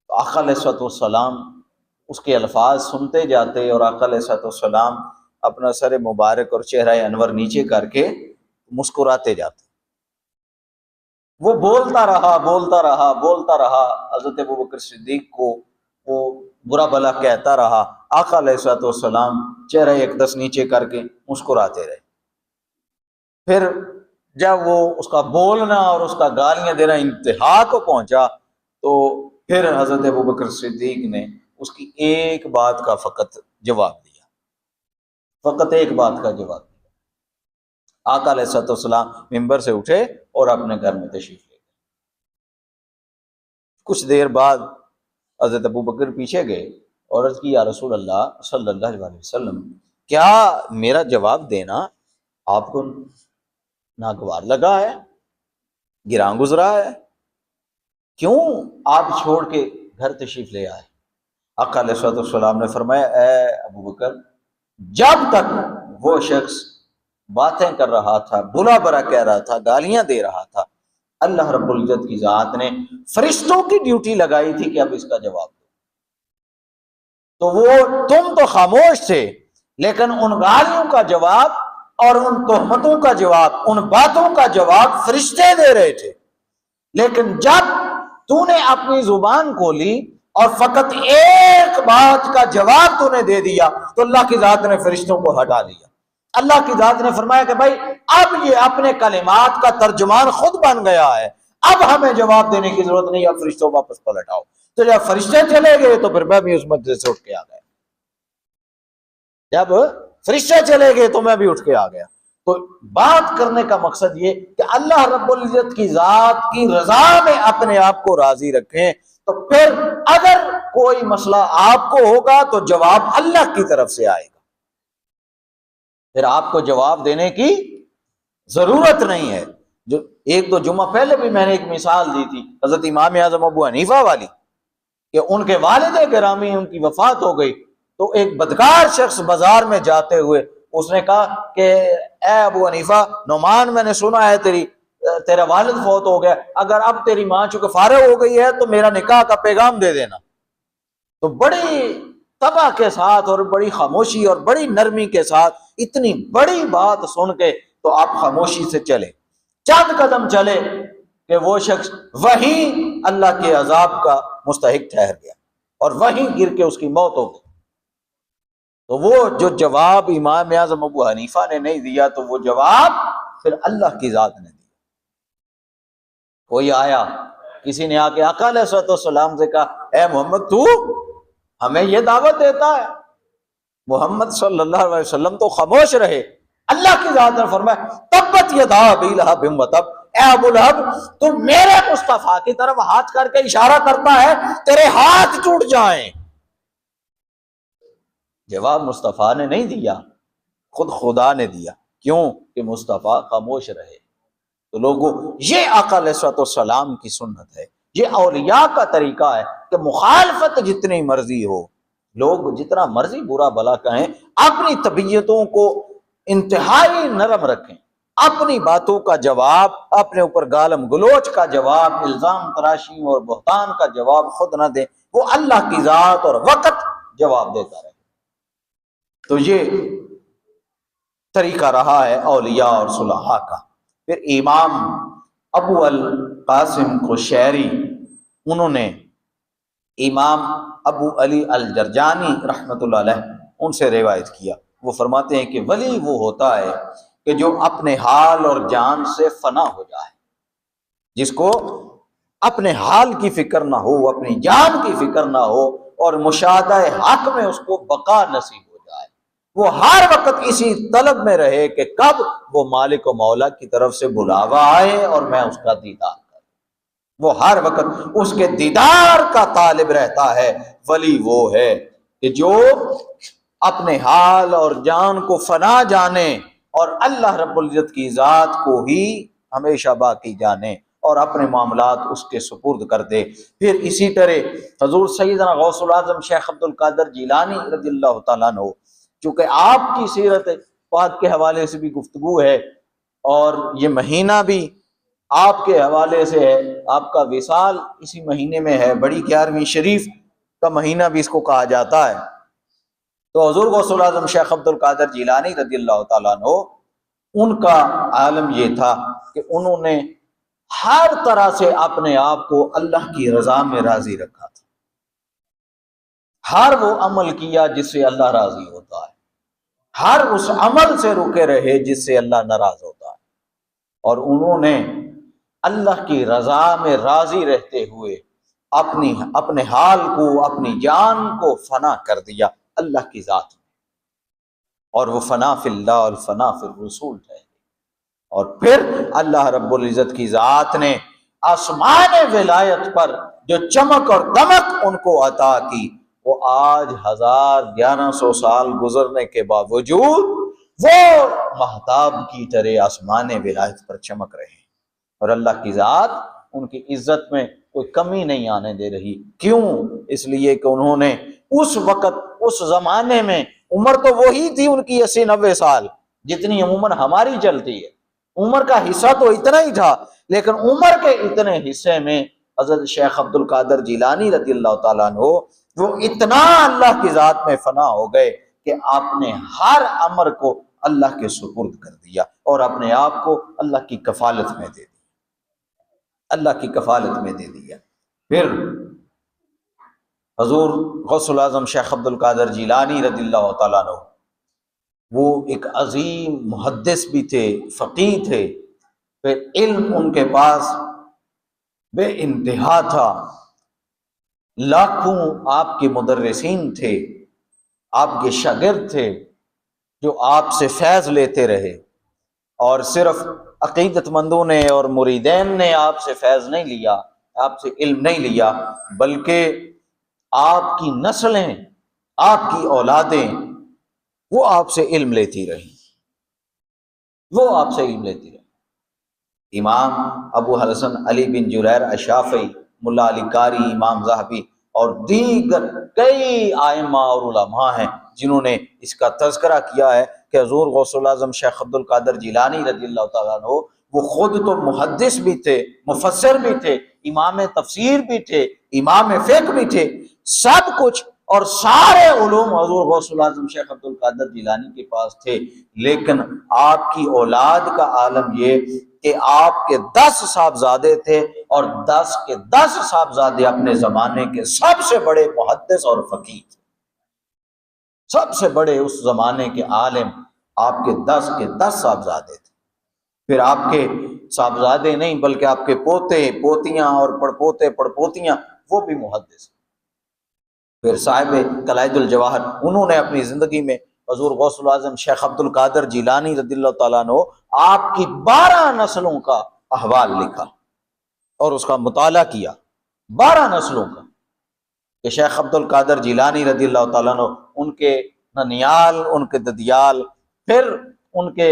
تو آقا علیہ الصلوۃ والسلام اس کے الفاظ سنتے جاتے، اور آقا علیہ الصلوۃ والسلام اپنا سر مبارک اور چہرہ انور نیچے کر کے مسکراتے جاتے۔ وہ بولتا رہا بولتا رہا بولتا رہا، حضرت ابوبکر صدیق کو وہ برا بلا کہتا رہا، آقا علیہ الصلوۃ والسلام چہرہ اقدس نیچے کر کے مسکراتے رہے۔ پھر جب وہ اس کا بولنا اور اس کا گالیاں دینا انتہا کو پہنچا، تو پھر حضرت ابوبکر صدیق نے اس کی ایک بات کا فقط جواب دیا، فقط ایک بات کا جواب دیا۔ آقا علیہ الصلوۃ والسلام ممبر سے اٹھے اور اپنے گھر میں تشریف لے گئے۔ کچھ دیر بعد حضرت ابوبکر پیچھے گئے اور عرض کی، یا رسول اللہ صلی اللہ علیہ وسلم، کیا میرا جواب دینا آپ کو ناگوار لگا ہے، گراں گزرا ہے؟ کیوں آپ چھوڑ کے گھر تشریف لے آئے؟ آقا علیہ الصلوۃ والسلام نے فرمایا، اے ابوبکر، جب تک وہ شخص باتیں کر رہا تھا، بلا برا کہہ رہا تھا، گالیاں دے رہا تھا، اللہ رب العزت کی ذات نے فرشتوں کی ڈیوٹی لگائی تھی کہ اب اس کا جواب دو۔ تو وہ تم تو خاموش تھے، لیکن ان گالیوں کا جواب اور ان تہمتوں کا جواب، ان باتوں کا جواب فرشتے دے رہے تھے۔ لیکن جب تو نے اپنی زبان کھولی اور فقط ایک بات کا جواب تو نے دے دیا، تو اللہ کی ذات نے فرشتوں کو ہٹا دیا۔ اللہ کی ذات نے فرمایا کہ بھائی اب یہ اپنے کلمات کا ترجمان خود بن گیا ہے، اب ہمیں جواب دینے کی ضرورت نہیں، اب فرشتوں واپس پلٹ آؤ۔ تو جب فرشتے چلے گئے تو پھر میں بھی اس مجلس سے اٹھ کے آ گیا، جب فرشتے چلے گئے تو میں بھی اٹھ کے آ گیا۔ تو بات کرنے کا مقصد یہ کہ اللہ رب العزت کی ذات کی رضا میں اپنے آپ کو راضی رکھیں، تو پھر اگر کوئی مسئلہ آپ کو ہوگا تو جواب اللہ کی طرف سے آئے گا، پھر آپ کو جواب دینے کی ضرورت نہیں ہے۔ جو ایک دو جمعہ پہلے بھی میں نے ایک مثال دی تھی حضرت امام اعظم ابو حنیفہ والی، کہ ان کے والد گرامی ان کی وفات ہو گئی، تو ایک بدکار شخص بازار میں جاتے ہوئے اس نے کہا کہ اے ابو حنیفہ، نعمان، میں نے سنا ہے تیرا والد فوت ہو گیا، اگر اب تیری ماں چونکہ فارغ ہو گئی ہے تو میرا نکاح کا پیغام دے دینا۔ تو بڑی تباہ کے ساتھ اور بڑی خاموشی اور بڑی نرمی کے ساتھ اتنی بڑی بات سن کے تو آپ خاموشی سے چلے، چند قدم چلے کہ وہ شخص وہیں اللہ کے عذاب کا مستحق ٹھہر گیا اور وہیں گر کے اس کی موت ہو گئی۔ تو وہ جو جواب امام اعظم ابو حنیفہ نے نہیں دیا، تو وہ جواب پھر اللہ کی ذات نے دیا۔ کوئی آیا، کسی نے آ کے آقا علیہ الصلوۃ والسلام سے کہا، اے محمد، تو ہمیں یہ دعوت دیتا ہے؟ محمد صلی اللہ علیہ وسلم تو خاموش رہے۔ اللہ کی ذات نے فرمایا، تبت یدا ابی لہب وتب، اے ابو لہب، تو میرے مصطفیٰ کی طرف ہاتھ کر کے اشارہ کرتا ہے تیرے ہاتھ ٹوٹ جائیں۔ جواب مصطفیٰ نے نہیں دیا، خود خدا نے دیا۔ کیوں؟ کہ مصطفیٰ خاموش رہے۔ تو لوگوں، یہ آقا علیہ الصلوۃ والسلام کی سنت ہے، یہ اولیاء کا طریقہ ہے کہ مخالفت جتنی مرضی ہو، لوگ جتنا مرضی برا بلا کہیں، اپنی طبیعتوں کو انتہائی نرم رکھیں، اپنی باتوں کا جواب، اپنے اوپر گالم گلوچ کا جواب، الزام تراشی اور بہتان کا جواب خود نہ دیں، وہ اللہ کی ذات اور وقت جواب دیتا رہے۔ تو یہ طریقہ رہا ہے اولیاء اور صلحاء کا۔ پھر امام ابو القاسم قشیری، انہوں نے امام ابو علی الجرجانی رحمۃ اللہ علیہ ان سے روایت کیا، وہ فرماتے ہیں کہ ولی وہ ہوتا ہے کہ جو اپنے حال اور جان سے فنا ہو جائے، جس کو اپنے حال کی فکر نہ ہو، اپنی جان کی فکر نہ ہو، اور مشاہدہ حق میں اس کو بقا نصیب ہو جائے، وہ ہر وقت اسی طلب میں رہے کہ کب وہ مالک و مولا کی طرف سے بلاوا آئے اور میں اس کا دیدار کروں، وہ ہر وقت اس کے دیدار کا طالب رہتا ہے۔ ولی وہ ہے کہ جو اپنے حال اور جان کو فنا جانے اور اللہ رب العزت کی ذات کو ہی ہمیشہ باقی جانے اور اپنے معاملات اس کے سپرد کر دے۔ پھر اسی طرح حضور سیدنا غوث العظم شیخ عبد القادر جیلانی رضی اللہ تعالیٰ عنہ، چونکہ آپ کی سیرت پاک کے حوالے سے بھی گفتگو ہے اور یہ مہینہ بھی آپ کے حوالے سے ہے، آپ کا وصال اسی مہینے میں ہے، بڑی 11ویں شریف کا مہینہ بھی اس کو کہا جاتا ہے۔ تو حضور غوث العظم شیخ عبد القادر جیلانی رضی اللہ تعالیٰ عنہ، ان کا عالم یہ تھا کہ انہوں نے ہر طرح سے اپنے آپ کو اللہ کی رضا میں راضی رکھا تھا، ہر وہ عمل کیا جس سے اللہ راضی ہوتا ہے، ہر اس عمل سے رکے رہے جس سے اللہ ناراض ہوتا ہے، اور انہوں نے اللہ کی رضا میں راضی رہتے ہوئے اپنے حال کو، اپنی جان کو فنا کر دیا اللہ کی ذات میں، اور وہ فنا فی اللہ اور فنا فی الرسول ہے۔ اور پھر اللہ رب العزت کی ذات نے آسمان ولایت پر جو چمک اور دمک ان کو عطا کی، وہ آج 1100 سال گزرنے کے باوجود وہ مہتاب کی طرح آسمان ولایت پر چمک رہے ہیں، اور اللہ کی ذات ان کی عزت میں کوئی کمی نہیں آنے دے رہی۔ کیوں؟ اس لیے کہ انہوں نے اس وقت، اس زمانے میں، عمر تو وہی تھی ان کی 80-90 سال جتنی عموماً ہماری چلتی ہے، عمر کا حصہ تو اتنا ہی تھا، لیکن عمر کے اتنے حصے میں حضرت شیخ عبد القادر جیلانی رضی اللہ تعالیٰ عنہ وہ اتنا اللہ کی ذات میں فنا ہو گئے کہ آپ نے ہر امر کو اللہ کے سپرد کر دیا اور اپنے آپ کو اللہ کی کفالت میں دے دیا، اللہ کی کفالت میں دے دیا۔ پھر حضور غوث العظم شیخ عبد القادر جیلانی رضی اللہ تعالیٰ عنہ وہ ایک عظیم محدث بھی تھے، فقیہ تھے، پھر علم ان کے پاس بے انتہا تھا، لاکھوں آپ کے مدرسین تھے، آپ کے شاگرد تھے جو آپ سے فیض لیتے رہے، اور صرف عقیدت مندوں نے اور مریدین نے آپ سے فیض نہیں لیا، آپ سے علم نہیں لیا، بلکہ آپ کی نسلیں، آپ کی اولادیں وہ آپ سے علم لیتی رہی، وہ آپ سے علم لیتی رہی۔ امام ابو حسن علی بن جریر الشافعی، ملا علی قاری، امام ذہبی اور دیگر کئی ائمہ اور علماء ہیں جنہوں نے اس کا تذکرہ کیا ہے کہ حضور غوث العظم شیخ عبد القادر جیلانی رضی اللہ تعالیٰ عنہ وہ خود تو محدث بھی تھے، مفسر بھی تھے، امام تفسیر بھی تھے، امام فقہ بھی تھے، سب کچھ اور سارے علوم حضور غوث العظم شیخ عبد القادر جیلانی کے پاس تھے، لیکن آپ کی اولاد کا عالم یہ کہ آپ کے 10 صاحبزادے تھے، اور 10 کے 10 صاحبزادے اپنے زمانے کے سب سے بڑے محدث اور فقیہ تھے، سب سے بڑے اس زمانے کے عالم آپ کے 10 کے 10 صاحبزادے تھے۔ پھر آپ کے صاحبزادے نہیں بلکہ آپ کے پوتے، پوتیاں اور پڑپوتے، پڑپوتیاں وہ بھی محدث۔ پھر صاحب قلائد الجواہر، انہوں نے اپنی زندگی میں حضور غوث العظم شیخ عبد القادر جیلانی رضی اللہ تعالیٰ عنہ آپ کی 12 نسلوں کا احوال لکھا اور اس کا مطالعہ کیا، 12 نسلوں کا، کہ شیخ عبد القادر جیلانی رضی اللہ تعالیٰ عنہ، ان کے ننیال، ان کے ددیال، پھر ان کے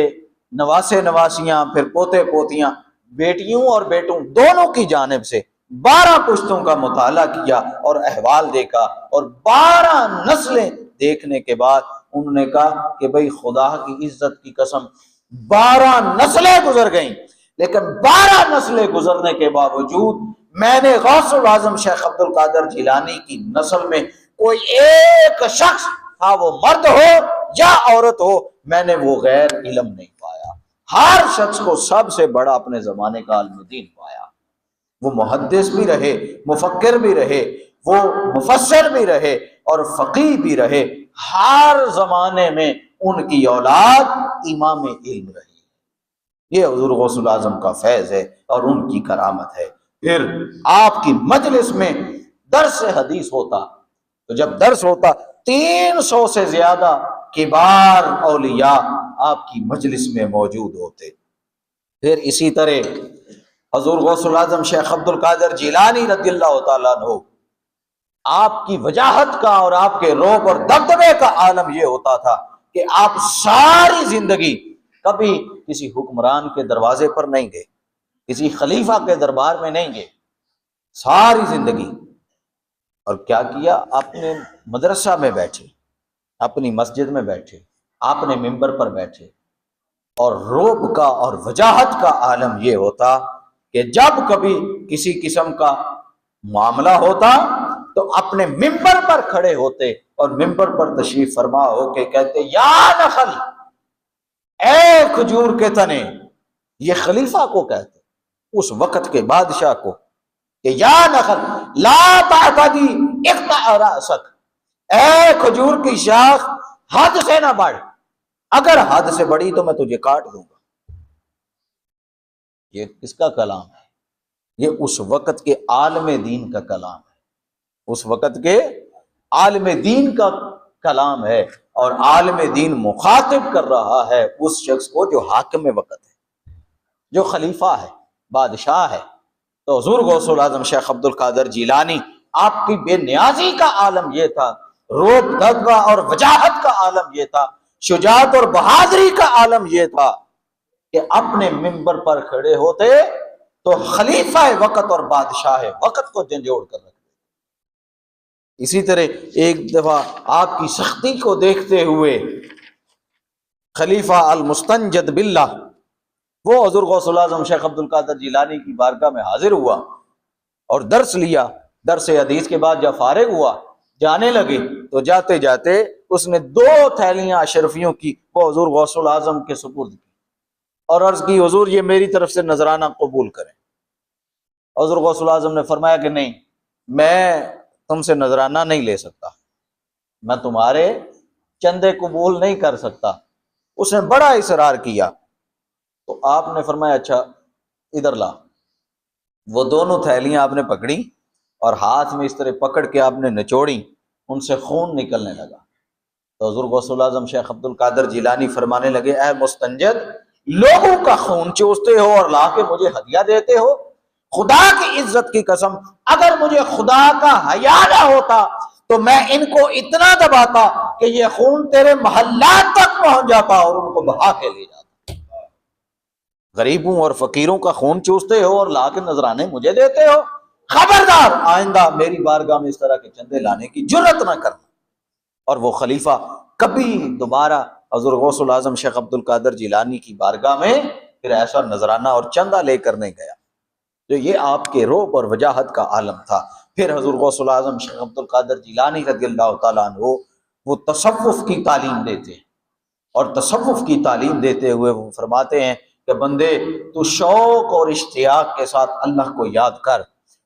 نواسے نواسیاں، پھر پوتے پوتیاں، بیٹیوں اور بیٹوں دونوں کی جانب سے 12 پشتوں کا مطالعہ کیا اور احوال دیکھا، اور 12 نسلیں دیکھنے کے بعد انہوں نے کہا کہ بھئی خدا کی عزت کی قسم 12 نسلیں گزر گئیں، لیکن 12 نسلیں گزرنے کے باوجود میں نے غوث العظم شیخ عبد القادر جیلانی کی نسل میں کوئی ایک شخص، ہاں وہ مرد ہو یا عورت ہو، میں نے وہ غیر علم نہیں پایا، ہر شخص کو سب سے بڑا اپنے زمانے کا عالم دین پایا۔ وہ محدث بھی رہے، مفکر بھی رہے، وہ مفسر بھی رہے اور فقیہ بھی رہے، ہر زمانے میں ان کی اولاد امام علم رہی۔ یہ حضور غوث العظم کا فیض ہے اور ان کی کرامت ہے۔ پھر آپ کی مجلس میں درس حدیث ہوتا، تو جب درس ہوتا 300 سے زیادہ کبار اولیاء آپ کی مجلس میں موجود ہوتے۔ پھر اسی طرح حضور غوث العظم شیخ عبد القادر جیلانی رضی اللہ تعالیٰ عنہ، آپ کی وجاہت کا اور آپ کے رعب اور دبدبے کا عالم یہ ہوتا تھا کہ آپ ساری زندگی کبھی کسی حکمران کے دروازے پر نہیں گئے، کسی خلیفہ کے دربار میں نہیں گئے، ساری زندگی۔ اور کیا کیا؟ اپنے مدرسہ میں بیٹھے، اپنی مسجد میں بیٹھے، اپنے ممبر پر بیٹھے، اور رعب کا اور وجاہت کا عالم یہ ہوتا کہ جب کبھی کسی قسم کا معاملہ ہوتا تو اپنے ممبر پر کھڑے ہوتے اور ممبر پر تشریف فرما ہو کے کہتے یا نخل، اے کھجور کے تنے، یہ خلیفہ کو کہتے اس وقت کے بادشاہ کو کہ یا نخل لا تعتدی اقطع رأسک، اے کھجور کی شاخ حد سے نہ بڑھ، اگر حد سے بڑھی تو میں تجھے کاٹ دوں گا۔ یہ کس کا کلام ہے؟ یہ اس وقت کے عالم دین کا کلام ہے، اس وقت کے عالم دین کا کلام ہے، اور عالم دین مخاطب کر رہا ہے اس شخص کو جو حاکم وقت ہے، جو خلیفہ ہے، بادشاہ ہے۔ تو حضور غوث الاعظم شیخ عبد القادر جیلانی، آپ کی بے نیازی کا عالم یہ تھا، روب دغدغہ اور وجاہت کا عالم یہ تھا، شجاعت اور بہادری کا عالم یہ تھا کہ اپنے منبر پر کھڑے ہوتے تو خلیفہ وقت اور بادشاہ وقت کو جھنجھوڑ کر رکھتے۔ اسی طرح ایک دفعہ آپ کی سختی کو دیکھتے ہوئے خلیفہ المستنجد باللہ، وہ حضور غوث الاعظم شیخ عبد القادر جیلانی کی بارگاہ میں حاضر ہوا اور درس لیا۔ درس حدیث کے بعد جب فارغ ہوا، جانے لگے، تو جاتے جاتے اس نے 2 تھیلیاں اشرفیوں کی وہ حضور غوث الاعظم کے سپرد کی اور عرض کی حضور یہ میری طرف سے نذرانہ قبول کریں۔ حضور غوث الاعظم نے فرمایا کہ نہیں، میں تم سے نذرانہ نہیں لے سکتا، میں تمہارے چندے قبول نہیں کر سکتا۔ اس نے بڑا اصرار کیا تو آپ نے فرمایا اچھا ادھر لا۔ وہ دونوں تھیلیاں آپ نے پکڑی اور ہاتھ میں اس طرح پکڑ کے آپ نے نچوڑی، ان سے خون نکلنے لگا۔ تو حضور غوث الاعظم شیخ عبد القادر جیلانی فرمانے لگے اے مستنجد، لوگوں کا خون چوستے ہو اور لا کے مجھے ہدیہ دیتے ہو؟ خدا کی عزت کی قسم، اگر مجھے خدا کا حیا نہ ہوتا تو میں ان کو اتنا دباتا کہ یہ خون تیرے محلات تک پہنچ جاتا اور ان کو بہا کے لے جاتا۔ غریبوں اور فقیروں کا خون چوستے ہو اور لا کے نذرانے مجھے دیتے ہو؟ خبردار، آئندہ میری بارگاہ میں اس طرح کے چندے لانے کی جرت نہ کرنا۔ اور وہ خلیفہ کبھی دوبارہ حضور غوث الاعظم شیخ عبد القادر جیلانی کی بارگاہ میں پھر ایسا نذرانہ اور چندہ لے کر نہیں گیا۔ تو یہ آپ کے رعب اور وجاہت کا عالم تھا۔ پھر حضور غوث الاعظم شیخ عبد القادر جیلانی رضی اللہ تعالیٰ عنہ وہ تصوف کی تعلیم دیتے ہیں، اور تصوف کی تعلیم دیتے ہوئے وہ فرماتے ہیں کہ بندے تو شوق اور اشتیاق کے ساتھ اللہ کو یاد کر،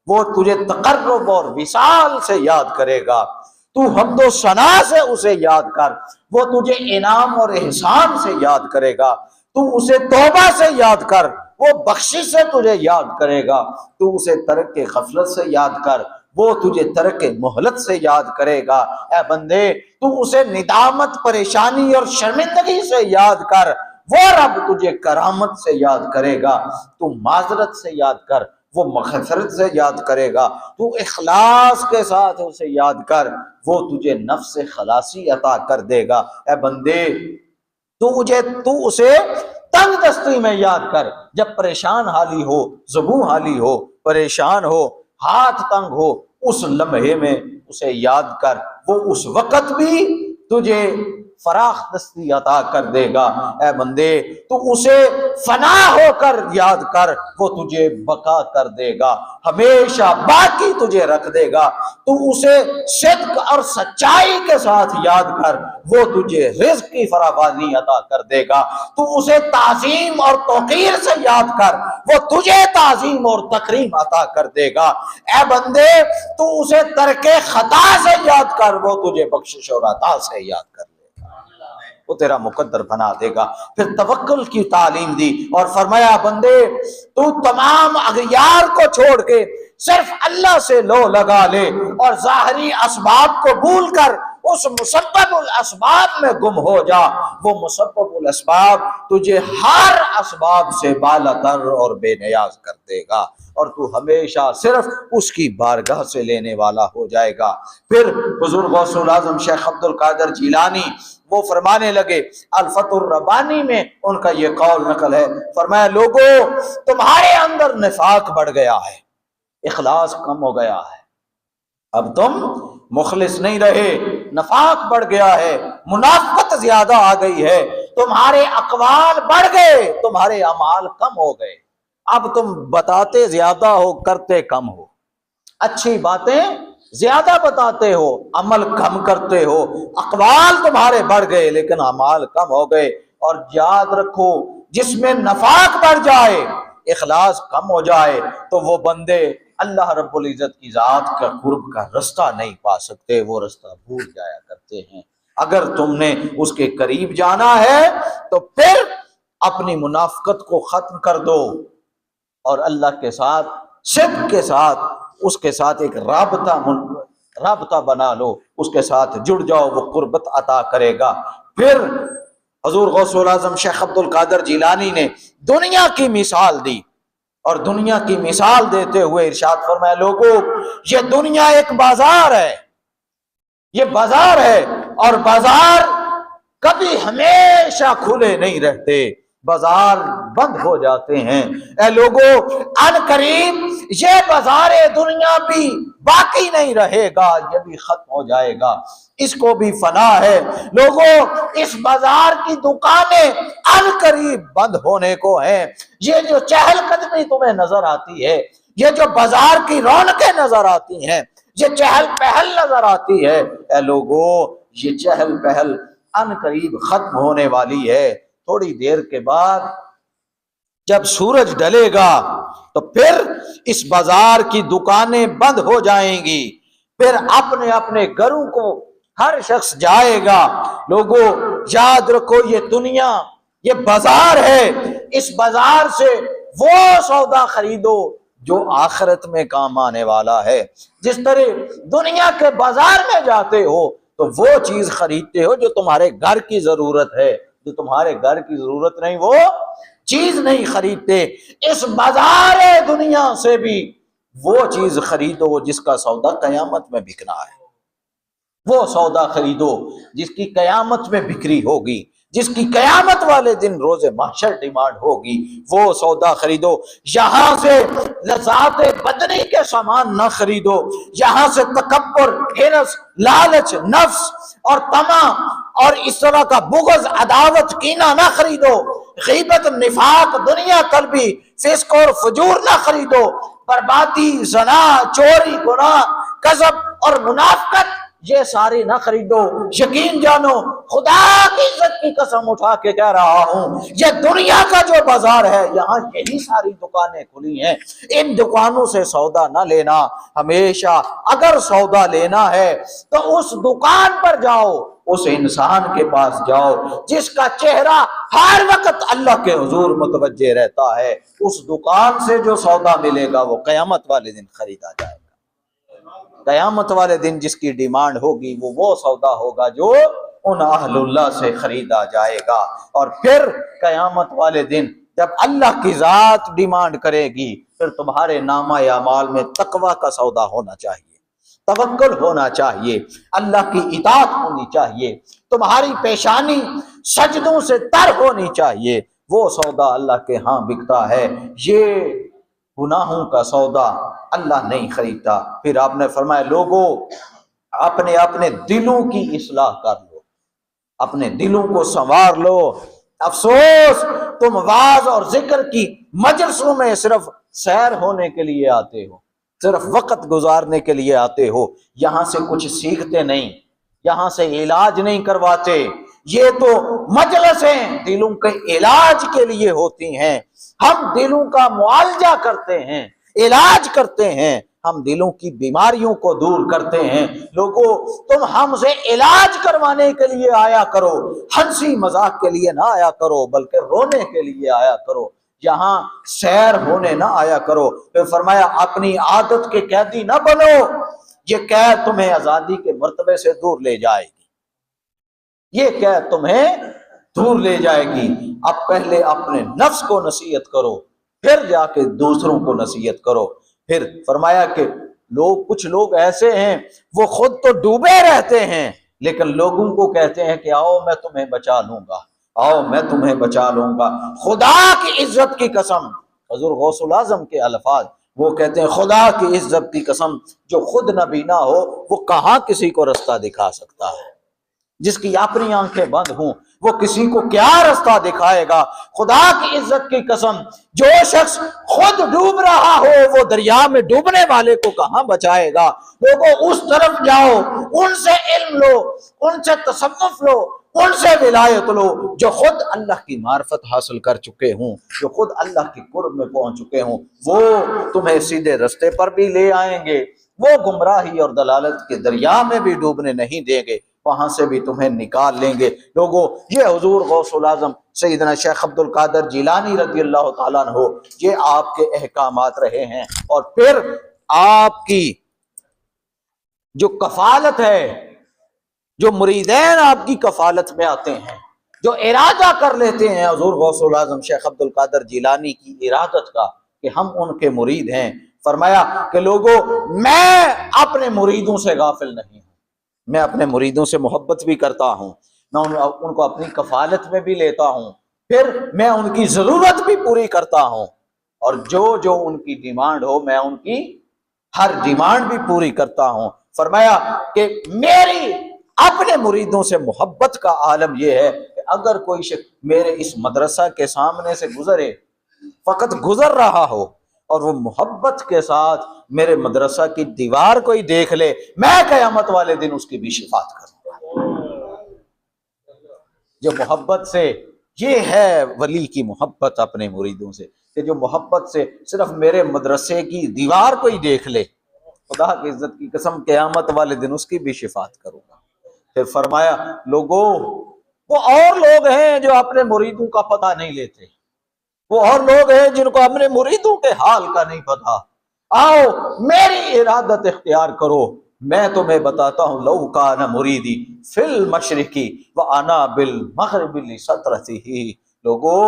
وہ تجھے تقرب اور وصال سے یاد کرے گا۔ تو حمد و ثنا سے اسے یاد کر، وہ تجھے انعام اور احسان سے یاد کرے گا۔ تو اسے توبہ سے یاد کر، وہ بخشش سے تجھے یاد کرے گا۔ تو اسے ترک غفلت سے یاد کر، وہ تجھے ترک مہلت سے یاد کرے گا۔ اے بندے تو اسے ندامت، پریشانی اور شرمندگی سے یاد کر، وہ رب تجھے کرامت سے یاد کرے گا۔ تو معذرت سے یاد کر، وہ مغفرت سے یاد کرے گا۔ تو اخلاص کے ساتھ اسے یاد کر، وہ تجھے نفس خلاصی عطا کر دے گا۔ اے بندے تو اسے تنگ دستی میں یاد کر، جب پریشان حالی ہو، زبوں حالی ہو، پریشان ہو، ہاتھ تنگ ہو، اس لمحے میں اسے یاد کر، وہ اس وقت بھی تجھے فراخ دستی عطا کر دے گا۔ اے بندے تو اسے فنا ہو کر یاد کر، وہ تجھے بقا کر دے گا، ہمیشہ باقی تجھے رکھ دے گا۔ تو اسے صدق اور سچائی کے ساتھ یاد کر، وہ تجھے رزق کی فراوانی عطا کر دے گا۔ تو اسے تعظیم اور توقیر سے یاد کر، وہ تجھے تعظیم اور تکریم عطا کر دے گا۔ اے بندے تو اسے ترک خطا سے یاد کر، وہ تجھے بخشش اور عطا سے یاد کر، وہ تیرا مقدر بنا دے گا۔ پھر توکل کی تعلیم دی اور فرمایا بندے تو تمام اغیار کو چھوڑ کے صرف اللہ سے لو لگا لے اور ظاہری اسباب کو بھول کر اس مسبب الاسباب میں گم ہو جا، وہ مسبب الاسباب تجھے ہر اسباب سے بالا تر اور بے نیاز کر دے گا، اور تو ہمیشہ صرف اس کی بارگاہ سے لینے والا ہو جائے گا۔ پھر حضور غوث الاعظم شیخ عبد القادر جیلانی وہ فرمانے لگے، الفتح الربانی میں ان کا یہ قول نقل ہے، فرمایا لوگو تمہارے اندر نفاق بڑھ گیا ہے، اخلاص کم ہو گیا ہے، اب تم مخلص نہیں رہے، نفاق بڑھ گیا ہے، منافقت زیادہ آ گئی ہے، تمہارے اقوال بڑھ گئے، تمہارے اعمال کم ہو گئے، اب تم بتاتے زیادہ ہو کرتے کم ہو، اچھی باتیں زیادہ بتاتے ہو عمل کم کرتے ہو، اقوال تمہارے بڑھ گئے لیکن اعمال کم ہو گئے۔ اور یاد رکھو جس میں نفاق بڑھ جائے، اخلاص کم ہو جائے، تو وہ بندے اللہ رب العزت کی ذات کا قرب کا رستہ نہیں پا سکتے، وہ رستہ بھول جایا کرتے ہیں۔ اگر تم نے اس کے قریب جانا ہے تو پھر اپنی منافقت کو ختم کر دو اور اللہ کے ساتھ صدق کے ساتھ اس کے ساتھ ایک رابطہ بنا لو، اس کے ساتھ جڑ جاؤ، وہ قربت عطا کرے گا۔ پھر حضور غوث الاعظم شیخ عبد القادر جیلانی نے دنیا کی مثال دی، اور دنیا کی مثال دیتے ہوئے ارشاد فرمایا لوگو یہ دنیا ایک بازار ہے، یہ بازار ہے، اور بازار کبھی ہمیشہ کھلے نہیں رہتے، بازار بند ہو جاتے ہیں۔ اے لوگو ان قریب یہ بازار دنیا بھی باقی نہیں رہے گا، یہ بھی ختم ہو جائے گا، اس کو بھی فنا ہے۔ لوگو اس بازار کی دکانیں ان قریب بند ہونے کو ہیں، یہ جو چہل قدمی تمہیں نظر آتی ہے، یہ جو بازار کی رونقیں نظر آتی ہیں، یہ چہل پہل نظر آتی ہے، اے لوگو یہ چہل پہل ان قریب ختم ہونے والی ہے۔ تھوڑی دیر کے بعد جب سورج ڈلے گا تو پھر اس بازار کی دکانیں بند ہو جائیں گی، پھر اپنے اپنے گھروں کو ہر شخص جائے گا۔ لوگوں یاد رکھو یہ دنیا یہ بازار ہے، اس بازار سے وہ سودا خریدو جو آخرت میں کام آنے والا ہے۔ جس طرح دنیا کے بازار میں جاتے ہو تو وہ چیز خریدتے ہو جو تمہارے گھر کی ضرورت ہے، جو تمہارے گھر کی ضرورت نہیں وہ چیز نہیں خریدتے۔ اس بازار دنیا سے بھی وہ چیز خریدو جس کا سودا قیامت میں بکنا ہے، وہ سودا خریدو جس کی قیامت میں بکری ہوگی، جس کی قیامت والے دن روز محشر ڈیمانڈ ہوگی، وہ سودا خریدو۔ یہاں سے لذات بدنی کے سامان نہ خریدو، یہاں سے تکبر، حرص، لالچ، نفس اور طمع اور اس طرح کا بغض، عداوت، کینہ نہ خریدو، غیبت، نفاق، دنیا طلبی، فسق اور فجور نہ خریدو، بربادی، زنا، چوری، گناہ، کذب اور منافقت یہ ساری نہ خریدو۔ یقین جانو خدا کی عزت کی قسم اٹھا کے کہہ رہا ہوں، یہ دنیا کا جو بازار ہے یہاں یہی ساری دکانیں کھلی ہیں، ان دکانوں سے سودا نہ لینا۔ ہمیشہ اگر سودا لینا ہے تو اس دکان پر جاؤ، اس انسان کے پاس جاؤ جس کا چہرہ ہر وقت اللہ کے حضور متوجہ رہتا ہے، اس دکان سے جو سودا ملے گا وہ قیامت والے دن خریدا جائے گا۔ قیامت والے دن جس کی ڈیمانڈ ہوگی وہ سودا ہوگا جو ان اہل اللہ سے خریدا جائے گا۔ اور پھر قیامت والے دن جب اللہ کی ذات ڈیمانڈ کرے گی، پھر تمہارے نامہ اعمال میں تقوی کا سودا ہونا چاہیے، توکل ہونا چاہیے، اللہ کی اطاعت ہونی چاہیے، تمہاری پیشانی سجدوں سے تر ہونی چاہیے، وہ سودا اللہ کے ہاں بکتا ہے۔ یہ گناہوں کا سودا اللہ نہیں خریدتا۔ پھر آپ نے فرمایا لوگوں اپنے اپنے دلوں کی اصلاح کر لو، اپنے دلوں کو سنوار لو۔ افسوس تم واعظ اور ذکر کی مجلسوں میں صرف سیر ہونے کے لیے آتے ہو، صرف وقت گزارنے کے لیے آتے ہو، یہاں سے کچھ سیکھتے نہیں، یہاں سے علاج نہیں کرواتے۔ یہ تو مجلسیں دلوں کے علاج کے لیے ہوتی ہیں، ہم دلوں کا معالجہ کرتے ہیں، علاج کرتے ہیں، ہم دلوں کی بیماریوں کو دور کرتے ہیں۔ لوگوں تم ہم سے علاج کروانے کے لیے آیا کرو، ہنسی مذاق کے لیے نہ آیا کرو بلکہ رونے کے لیے آیا کرو، یہاں سیر ہونے نہ آیا کرو۔ پھر فرمایا اپنی عادت کے قیدی نہ بنو، یہ قید تمہیں آزادی کے مرتبے سے دور لے جائے گی۔ یہ قید تمہیں دور لے جائے گی۔ اب پہلے اپنے نفس کو نصیحت کرو، پھر جا کے دوسروں کو نصیحت کرو۔ پھر فرمایا کہ کچھ لوگ ایسے ہیں وہ خود تو ڈوبے رہتے ہیں لیکن لوگوں کو کہتے ہیں کہ آؤ میں تمہیں بچا لوں گا، آؤ میں تمہیں بچا لوں گا۔ خدا کی عزت کی قسم، حضور غوث الاعظم کے الفاظ، وہ کہتے ہیں خدا کی عزت کی قسم، جو خود نبینا ہو وہ کہاں کسی کو رستہ دکھا سکتا ہے؟ جس کی اپنی آنکھیں بند ہوں وہ کسی کو کیا رستہ دکھائے گا؟ خدا کی عزت کی قسم، جو شخص خود ڈوب رہا ہو وہ دریا میں ڈوبنے والے کو کہاں بچائے گا؟ لوگوں اس طرف جاؤ، ان سے علم لو، ان سے تصوف لو، ان سے ولایت لو، جو خود اللہ کی معرفت حاصل کر چکے ہوں، جو خود اللہ کی قرب میں پہنچ چکے ہوں۔ وہ تمہیں سیدھے رستے پر بھی لے آئیں گے، وہ گمراہی اور دلالت کے دریا میں بھی ڈوبنے نہیں دیں گے، وہاں سے بھی تمہیں نکال لیں گے۔ لوگوں، یہ حضور غوث الاعظم سیدنا شیخ عبد القادر جیلانی رضی اللہ تعالیٰ عنہ، یہ آپ کے احکامات رہے ہیں۔ اور پھر آپ کی جو کفالت ہے، جو مریدین آپ کی کفالت میں آتے ہیں، جو ارادہ کر لیتے ہیں حضور غوث الاعظم شیخ عبد القادر جیلانی کی ارادت کا کہ ہم ان کے مرید ہیں، فرمایا کہ لوگوں، میں اپنے مریدوں سے غافل نہیں ہوں، میں اپنے مریدوں سے محبت بھی کرتا ہوں، میں ان کو اپنی کفالت میں بھی لیتا ہوں، پھر میں ان کی ضرورت بھی پوری کرتا ہوں، اور جو ان کی ڈیمانڈ ہو میں ان کی ہر ڈیمانڈ بھی پوری کرتا ہوں۔ فرمایا کہ میری اپنے مریدوں سے محبت کا عالم یہ ہے کہ اگر کوئی شخص میرے اس مدرسہ کے سامنے سے گزرے، فقط گزر رہا ہو، اور وہ محبت کے ساتھ میرے مدرسہ کی دیوار کوئی دیکھ لے، میں قیامت والے دن اس کی بھی شفاعت کروں گا۔ جو محبت سے، یہ ہے ولی کی محبت اپنے مریدوں سے، کہ جو محبت سے صرف میرے مدرسے کی دیوار کوئی دیکھ لے، خدا کی عزت کی قسم قیامت والے دن اس کی بھی شفاعت کروں گا۔ پھر فرمایا لوگوں، وہ اور لوگ ہیں جو اپنے مریدوں کا پتہ نہیں لیتے، وہ اور لوگ ہیں جن کو اپنے مریدوں کے حال کا نہیں پتا۔ آؤ میری ارادت اختیار کرو، میں تمہیں بتاتا ہوں، لو کان مریدی فی المشرقی وانا بالمغرب لسترتہ۔ لوگو،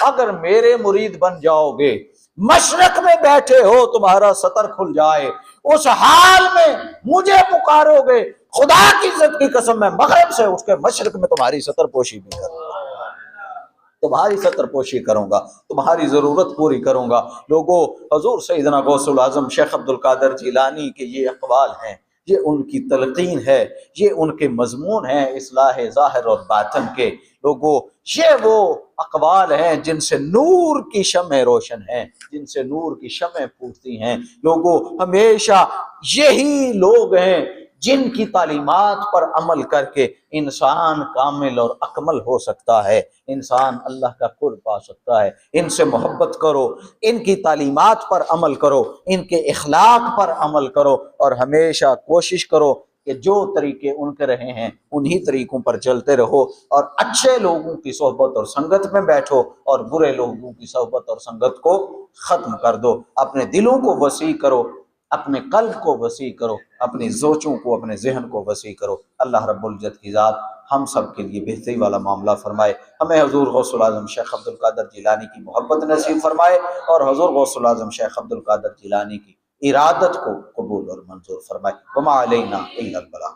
اگر میرے مرید بن جاؤ گے، مشرق میں بیٹھے ہو تمہارا سطر کھل جائے، اس حال میں مجھے پکارو گے، خدا کی عزت کی قسم میں مغرب سے اس کے مشرق میں تمہاری سطر پوشی بھی کروں گا، تمہاری سطر پوشی کروں گا، تمہاری ضرورت پوری کروں گا۔ لوگوں، حضور سیدنا غوث الاعظم شیخ عبد القادر جیلانی کے یہ اقوال ہیں، یہ ان کی تلقین ہے، یہ ان کے مضمون ہیں اصلاح ظاہر اور باطن کے۔ لوگوں، یہ وہ اقوال ہیں جن سے نور کی شمع روشن ہیں، جن سے نور کی شمع پھوٹتی ہیں۔ لوگوں، ہمیشہ یہی لوگ ہیں جن کی تعلیمات پر عمل کر کے انسان کامل اور اکمل ہو سکتا ہے، انسان اللہ کا قرب پا سکتا ہے۔ ان سے محبت کرو، ان کی تعلیمات پر عمل کرو، ان کے اخلاق پر عمل کرو، اور ہمیشہ کوشش کرو کہ جو طریقے ان کے رہے ہیں انہی طریقوں پر چلتے رہو، اور اچھے لوگوں کی صحبت اور سنگت میں بیٹھو، اور برے لوگوں کی صحبت اور سنگت کو ختم کر دو۔ اپنے دلوں کو وسیع کرو، اپنے قلب کو وسیع کرو، اپنی سوچوں کو، اپنے ذہن کو وسیع کرو۔ اللہ رب العزت کی ذات ہم سب کے لیے بہتری والا معاملہ فرمائے، ہمیں حضور غوث الاعظم شیخ عبد القادر جیلانی کی محبت نصیب فرمائے، اور حضور غوث الاعظم شیخ عبد القادر جیلانی کی ارادت کو قبول اور منظور فرمائے۔ وما علینا الا البلاغ۔